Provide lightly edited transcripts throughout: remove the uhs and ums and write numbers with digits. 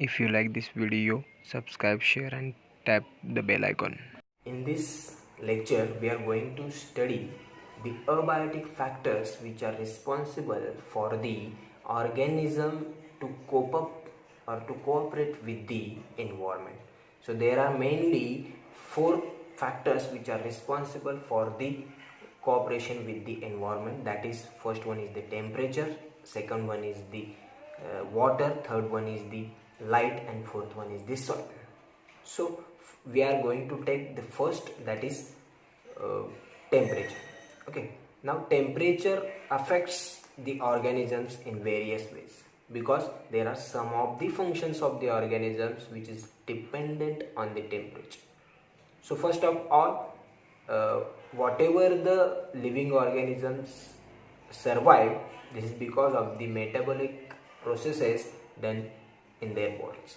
If you like this video, subscribe, share and tap the bell icon. In this lecture, we are going to study the abiotic factors which are responsible for the organism to cope up or to cooperate with the environment. So there are mainly four factors which are responsible for the cooperation with the environment. That is, first one is the temperature, second one is the water, third one is the light, and fourth one is the soil. So we are going to take the first, that is temperature. Okay, now temperature affects the organisms in various ways because there are some of the functions of the organisms which is dependent on the temperature. So first of all, whatever the living organisms survive, this is because of the metabolic processes done in their bodies.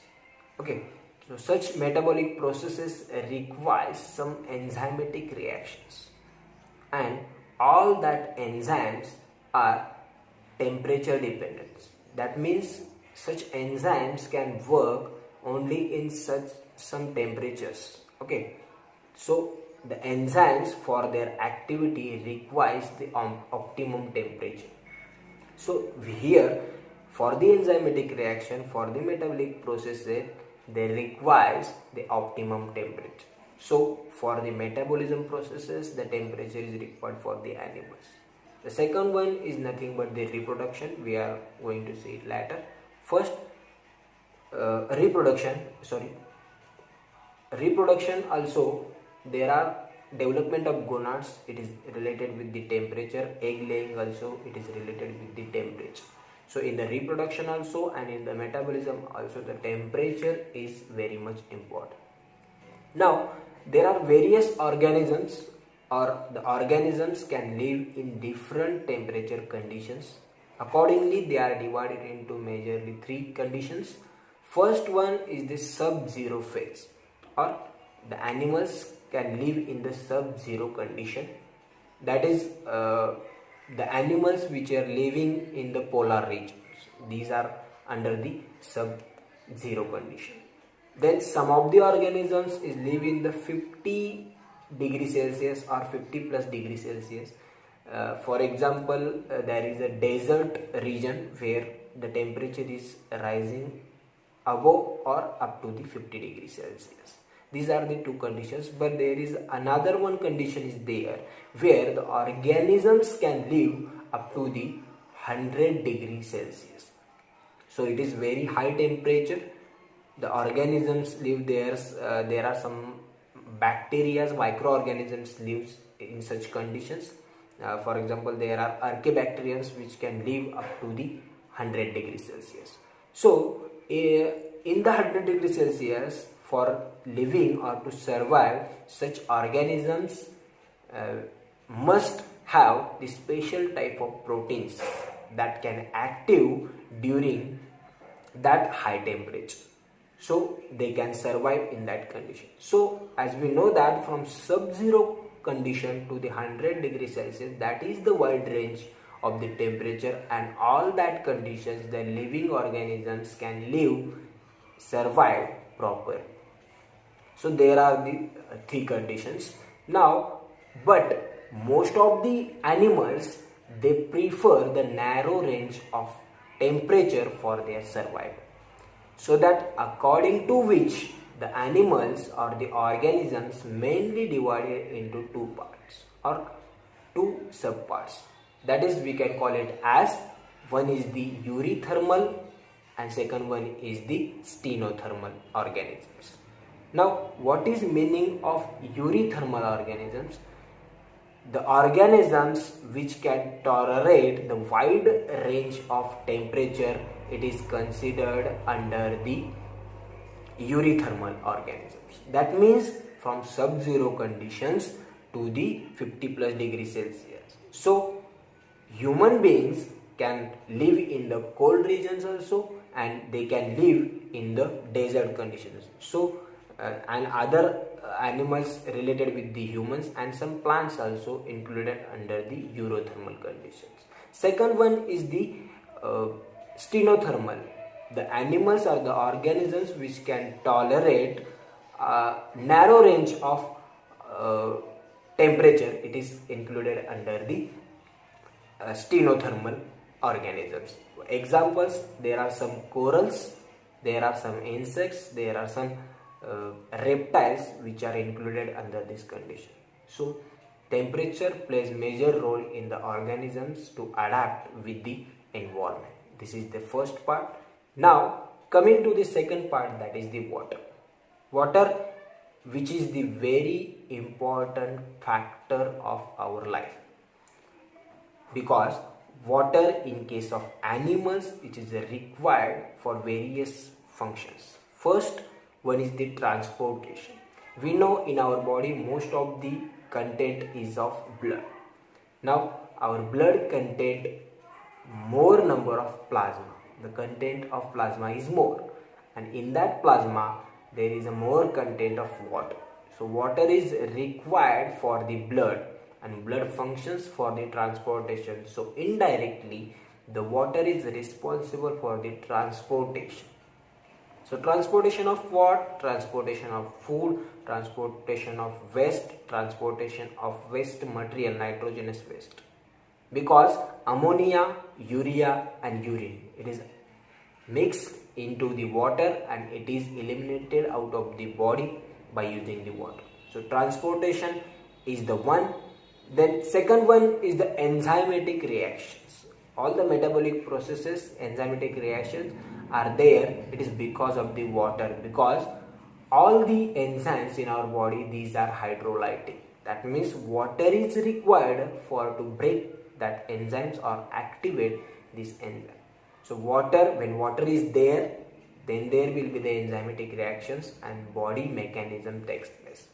Okay, so such metabolic processes require some enzymatic reactions, and all that enzymes are temperature dependent. That means such enzymes can work only in some temperatures. Okay, so the enzymes for their activity requires the optimum temperature. So here, for the enzymatic reaction, for the metabolic processes, they requires the optimum temperature. So for the metabolism processes, the temperature is required for the animals. The second one is nothing but the reproduction. We are going to see it later. First, reproduction also, there are development of gonads, it is related with the temperature. Egg laying also, it is related with the temperature. So in the reproduction also and in the metabolism also, the temperature is very much important. Now there are various organisms, or the organisms can live in different temperature conditions. Accordingly, they are divided into majorly three conditions. First one is the sub-zero phase, or the animals can live in the sub-zero condition. That is the animals which are living in the polar regions. These are under the sub-zero condition. Then some of the organisms is live in the 50 degrees Celsius or 50 plus degrees Celsius. For example, there is a desert region where the temperature is rising above or up to the 50 degrees Celsius. These are the two conditions, but there is another one condition is there where the organisms can live up to the 100 degrees Celsius. So it is very high temperature. The organisms live there. There are some bacteria, microorganisms lives in such conditions. For example, there are archaebacterians which can live up to the 100 degrees Celsius. So in the 100 degrees Celsius, for living or to survive, such organisms must have the special type of proteins that can active during that high temperature, so they can survive in that condition. So as we know that from sub-zero condition to the 100 degrees Celsius, that is the wide range of the temperature, and all that conditions the living organisms can live, survive properly. So there are the three conditions. Now, but most of the animals, they prefer the narrow range of temperature for their survival. So that according to which the animals or the organisms mainly divided into two parts or two subparts. That is, we can call it as, one is the euthermal and second one is the stenothermal organisms. Now, what is meaning of euthermal organisms? The organisms which can tolerate the wide range of temperature, it is considered under the euthermal organisms. That means from sub-zero conditions to the 50 plus degrees Celsius. So human beings can live in the cold regions also, and they can live in the desert conditions. So and other animals related with the humans, and some plants also included under the euthermal conditions. Second one is the stenothermal. The animals are the organisms which can tolerate a narrow range of temperature. It is included under the stenothermal organisms. Examples: there are some corals, there are some insects, there are some reptiles which are included under this condition. So temperature plays major role in the organisms to adapt with the environment. This is the first part. Now coming to the second part, that is the water. Water, which is the very important factor of our life, because water in case of animals it is required for various functions. First one is the transportation. We know in our body most of the content is of blood. Now our blood contains more number of plasma. The content of plasma is more, and in that plasma there is a more content of water. So water is required for the blood, and blood functions for the transportation. So indirectly the water is responsible for the transportation. So transportation of what? Transportation of food, transportation of waste, transportation of waste material, nitrogenous waste. Because ammonia, urea and urine, it is mixed into the water and it is eliminated out of the body by using the water. So transportation is the one. Then second one is the enzymatic reactions. All the metabolic processes, enzymatic reactions are there. It is because of the water, because all the enzymes in our body, these are hydrolytic. That means water is required for to break that enzymes or activate this enzyme. So water, when water is there, then there will be the enzymatic reactions and body mechanism takes place.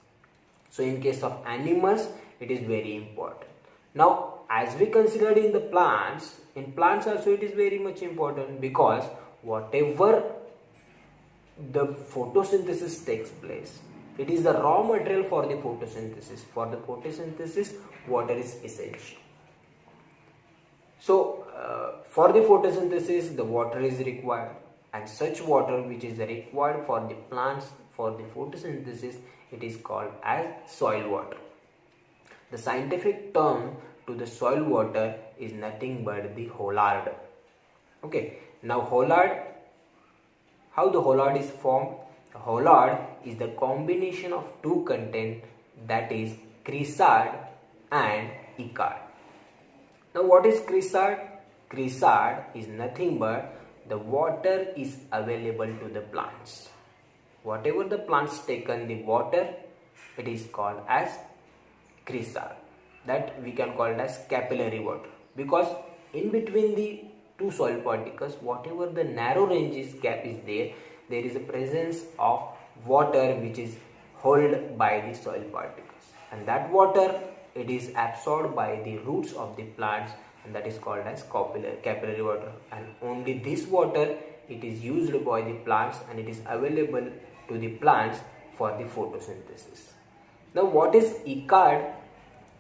So in case of animals, it is very important. Now as we considered in the plants, in plants also it is very much important, because whatever the photosynthesis takes place, it is the raw material for the photosynthesis. For the photosynthesis, water is essential. So for the photosynthesis the water is required, and such water which is required for the plants for the photosynthesis, it is called as soil water. The scientific term to the soil water is nothing but the hollard. Okay, now hollard, how the hollard is formed? The hollard is the combination of two content, that is crescent and icard. Now what is crescent? Crescent is nothing but the water is available to the plants. Whatever the plants taken the water, it is called as crescent. That we can call it as capillary water, because in between the two soil particles, whatever the narrow ranges gap is there, there is a presence of water which is held by the soil particles, and that water, it is absorbed by the roots of the plants, and that is called as capillary water. And only this water, it is used by the plants and it is available to the plants for the photosynthesis. Now what is icard?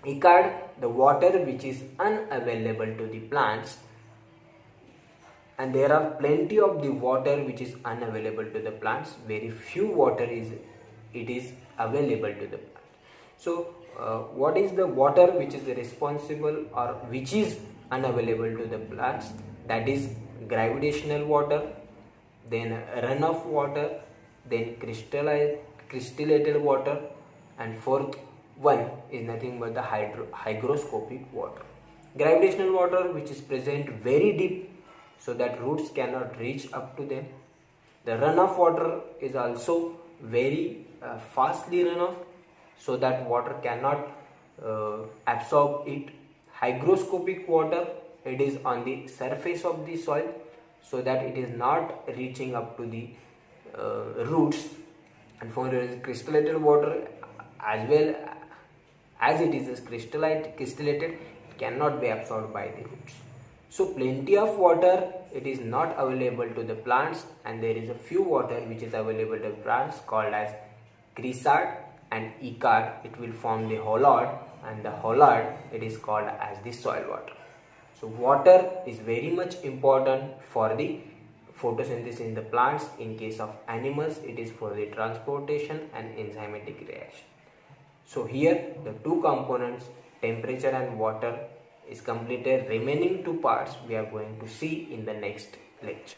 Icard, the water which is unavailable to the plants, and there are plenty of the water which is unavailable to the plants. Very few water is available to the plant. So what is the water which is responsible or which is unavailable to the plants? That is gravitational water, then runoff water, then crystallizated water, and fourth one is nothing but the hygroscopic water. Gravitational water, which is present very deep so that roots cannot reach up to them. The runoff water is also very fastly runoff, so that water cannot absorb it. Hygroscopic water, it is on the surface of the soil, so that it is not reaching up to the roots. And for crystallizated water, as well as it is crystallizated, it cannot be absorbed by the roots. So plenty of water, it is not available to the plants, and there is a few water which is available to plants called as crescent and icard. It will form the hollard, and the hollard, it is called as the soil water. So water is very much important for the photosynthesis in the plants. In case of animals, it is for the transportation and enzymatic reaction. So here the two components, temperature and water, is completed. Remaining two parts we are going to see in the next lecture.